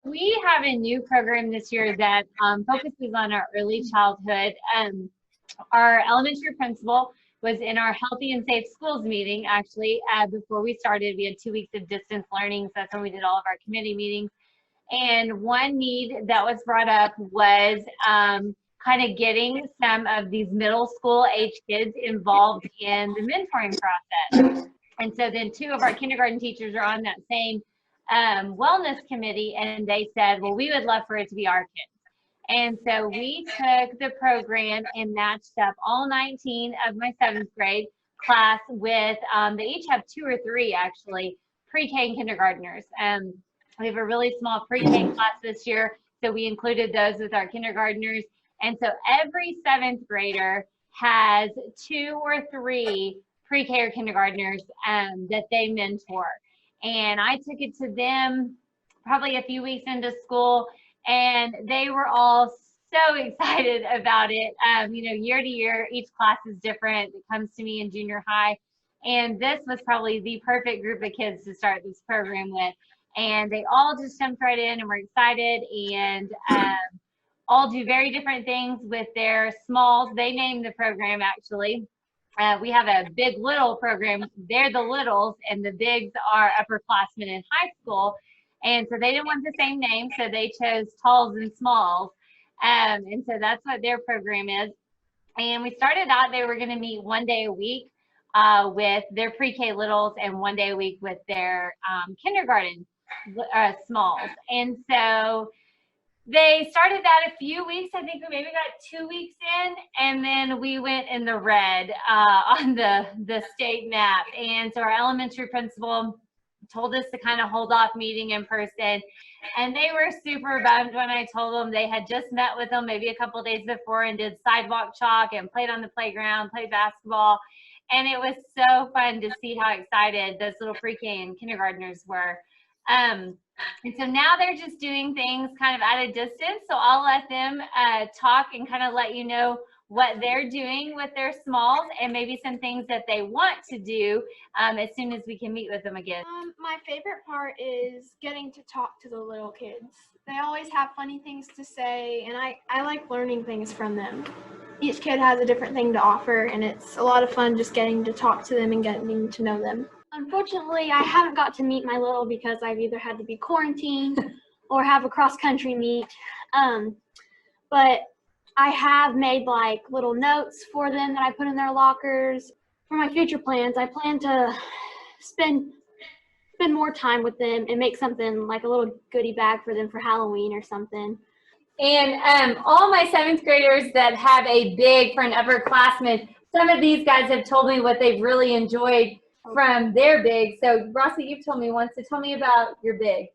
We have a new program this year that focuses on our early childhood. Our elementary principal was in our Healthy and Safe Schools meeting, actually, before we started. We had 2 weeks of distance learning, so that's when we did all of our committee meetings. And one need that was brought up was kind of getting some of these middle school age kids involved in the mentoring process. And so then 2 of our kindergarten teachers are on that same wellness committee, and they said, well, we would love for it to be our kids. And so we took the program and matched up all 19 of my 7th grade class with, they each have 2 or 3 actually, pre-K and kindergartners. We have a really small pre-K class this year, so we included those with our kindergartners. And so every 7th grader has 2 or 3 pre-K or kindergartners that they mentor. And I took it to them probably a few weeks into school, and they were all so excited about it. You know, year to year, each class is different. It comes to me in junior high. And this was probably the perfect group of kids to start this program with. And they all just jumped right in and were excited, and all do very different things with their smalls. They named the program, actually. We have a big little program. They're the littles, and the bigs are upperclassmen in high school. And so they didn't want the same name, so they chose talls and smalls. And so that's what their program is. And we started out, they were going to meet 1 day a week with their pre-K littles and 1 day a week with their kindergarten smalls. And so they started that a few weeks. I think we maybe got 2 weeks in, and then we went in the red on the state map. And so our elementary principal told us to kind of hold off meeting in person. And they were super bummed when I told them. They had just met with them maybe a couple days before and did sidewalk chalk and played on the playground, played basketball. And it was so fun to see how excited those little pre-K and kindergartners were. And so now they're just doing things kind of at a distance. So I'll let them talk and kind of let you know what they're doing with their smalls and maybe some things that they want to do as soon as we can meet with them again. My favorite part is getting to talk to the little kids. They always have funny things to say, and I like learning things from them. Each kid has a different thing to offer, and it's a lot of fun just getting to talk to them and getting to know them. Unfortunately, I haven't got to meet my little because I've either had to be quarantined or have a cross-country meet. But I have made like little notes for them that I put in their lockers. For my future plans, I plan to spend more time with them and make something like a little goodie bag for them for Halloween or something. And all my 7th graders that have a big for an upperclassman, some of these guys have told me what they've really enjoyed from their big. So Rossi, you've told me once, so tell me about your big.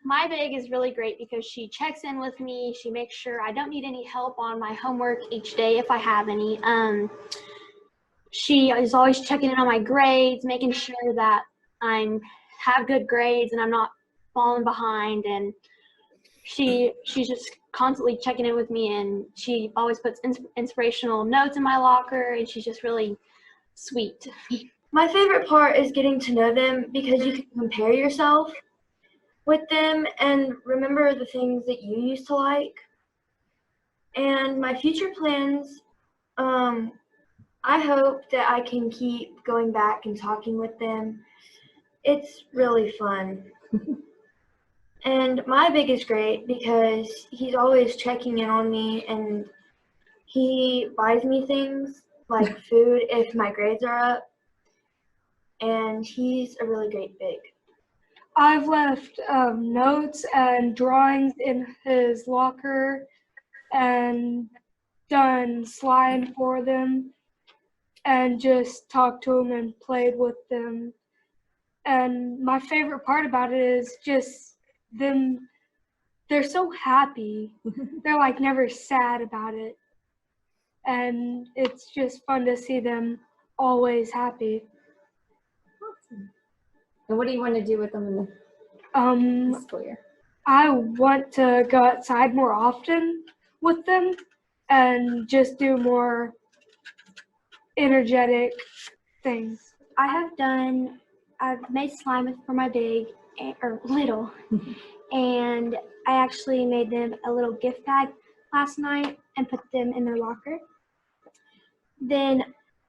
My big is really great because she checks in with me. She makes sure I don't need any help on my homework each day if I have any. She is always checking in on my grades, making sure that I have good grades and I'm not falling behind. And she's just constantly checking in with me, and she always puts inspirational notes in my locker, and she's just really sweet. My favorite part is getting to know them because you can compare yourself with them and remember the things that you used to like. And my future plans, I hope that I can keep going back and talking with them. It's really fun. And my big is great because he's always checking in on me, and he buys me things like food if my grades are up. And he's a really great big. I've left notes and drawings in his locker and done slime for them and just talked to them and played with them. And my favorite part about it is just them, they're so happy. They're like never sad about it. And it's just fun to see them always happy. Awesome. And what do you want to do with them in the school year? I want to go outside more often with them and just do more energetic things. I've made slime for my big, or little. And I actually made them a little gift bag last night and put them in their locker. Then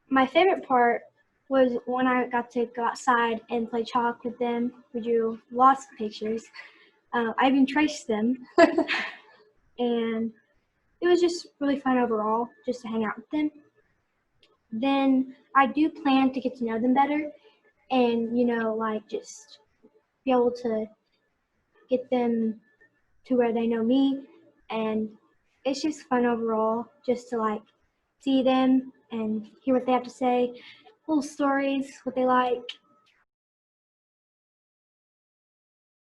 my favorite part was when I got to go outside and play chalk with them. We drew lots of pictures. I even traced them. And it was just really fun overall, just to hang out with them. Then I do plan to get to know them better and, like just be able to get them to where they know me. And it's just fun overall just to like see them and hear what they have to say, little stories, what they like.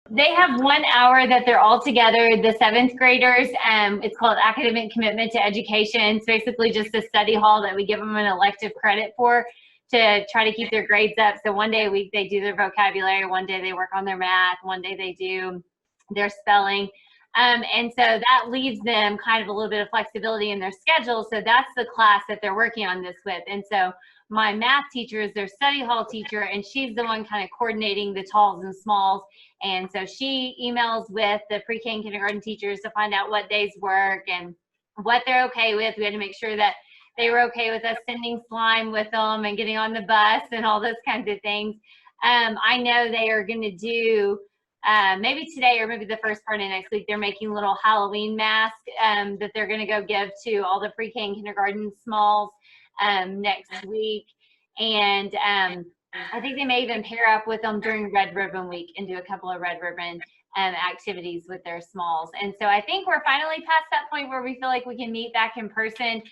They have 1 hour that they're all together, the 7th graders. It's called Academic Commitment to Education. It's basically just a study hall that we give them an elective credit for to try to keep their grades up. So one day a week they do their vocabulary, one day they work on their math, one day they do their spelling. And so that leaves them kind of a little bit of flexibility in their schedule. So that's the class that they're working on this with. And so my math teacher is their study hall teacher, and she's the one kind of coordinating the talls and smalls. And so she emails with the pre-K and kindergarten teachers to find out what days work and what they're okay with. We had to make sure that they were okay with us sending slime with them and getting on the bus and all those kinds of things. I know they are going to do maybe today or maybe the first part of next week, they're making little Halloween masks that they're going to go give to all the pre-K and kindergarten smalls next week. And I think they may even pair up with them during Red Ribbon Week and do a couple of Red Ribbon activities with their smalls. And so I think we're finally past that point where we feel like we can meet back in person.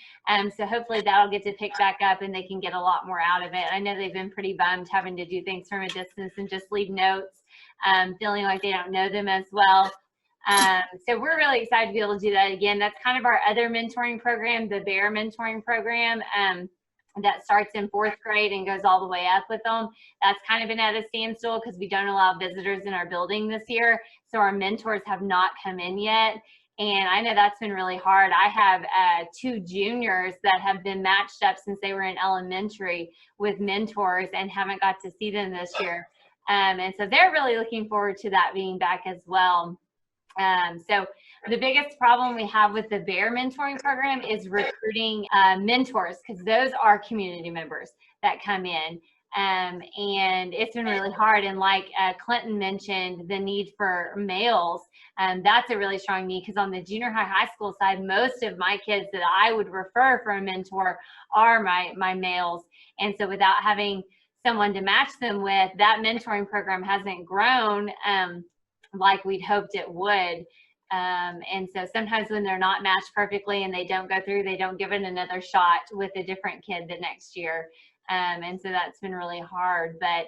So hopefully that'll get to pick back up and they can get a lot more out of it. I know they've been pretty bummed having to do things from a distance and just leave notes, feeling like they don't know them as well. So we're really excited to be able to do that again. That's kind of our other mentoring program, the B.E.A.R.S mentoring program. That starts in 4th grade and goes all the way up with them. That's kind of been at a standstill because we don't allow visitors in our building this year. So our mentors have not come in yet. And I know that's been really hard. I have 2 juniors that have been matched up since they were in elementary with mentors and haven't got to see them this year. And so they're really looking forward to that being back as well. So the biggest problem we have with the B.E.A.R mentoring program is recruiting mentors, because those are community members that come in. And it's been really hard. And like Clinton mentioned, the need for males, that's a really strong need, because on the junior high school side, most of my kids that I would refer for a mentor are my males. And so without having someone to match them with, that mentoring program hasn't grown like we'd hoped it would. And so sometimes when they're not matched perfectly and they don't go through, they don't give it another shot with a different kid the next year. And so that's been really hard. But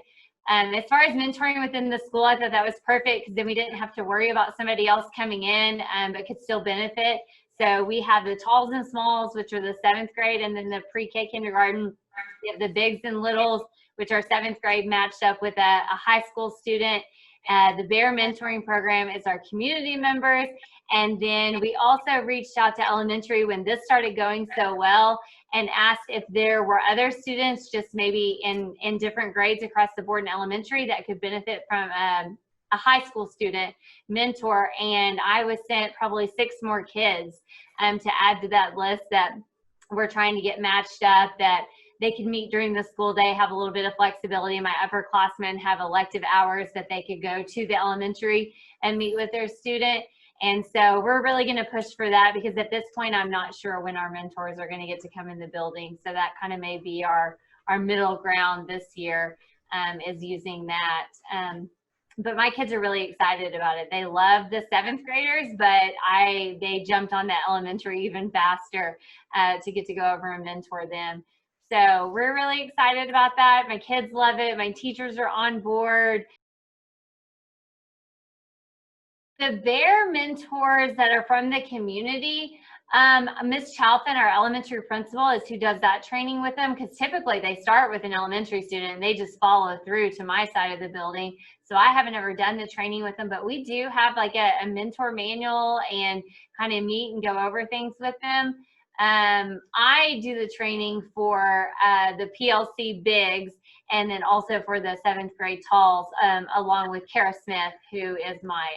as far as mentoring within the school, I thought that was perfect, because then we didn't have to worry about somebody else coming in but could still benefit. So we have the talls and smalls, which are the 7th grade, and then the pre-K kindergarten. We have the bigs and littles, which are 7th grade, matched up with a high school student. The B.E.A.R mentoring program is our community members. And then we also reached out to elementary when this started going so well and asked if there were other students, just maybe in different grades across the board in elementary, that could benefit from a high school student mentor. And I was sent probably 6 more kids to add to that list that we're trying to get matched up, that they can meet during the school day, have a little bit of flexibility. My upperclassmen have elective hours that they could go to the elementary and meet with their student. And so we're really going to push for that, because at this point, I'm not sure when our mentors are going to get to come in the building. So that kind of may be our middle ground this year, is using that. But my kids are really excited about it. They love the 7th graders, but they jumped on that elementary even faster to get to go over and mentor them. So we're really excited about that. My kids love it. My teachers are on board. The B.E.A.R mentors that are from the community, Ms. Chalfin, our elementary principal, is who does that training with them, because typically they start with an elementary student and they just follow through to my side of the building. So I haven't ever done the training with them, but we do have like a mentor manual and kind of meet and go over things with them. I do the training for the PLC Bigs, and then also for the 7th grade talls, along with Kara Smith, who is my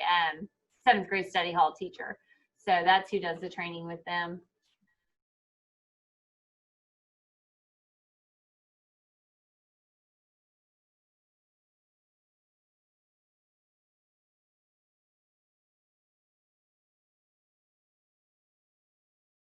7th grade study hall teacher. So that's who does the training with them.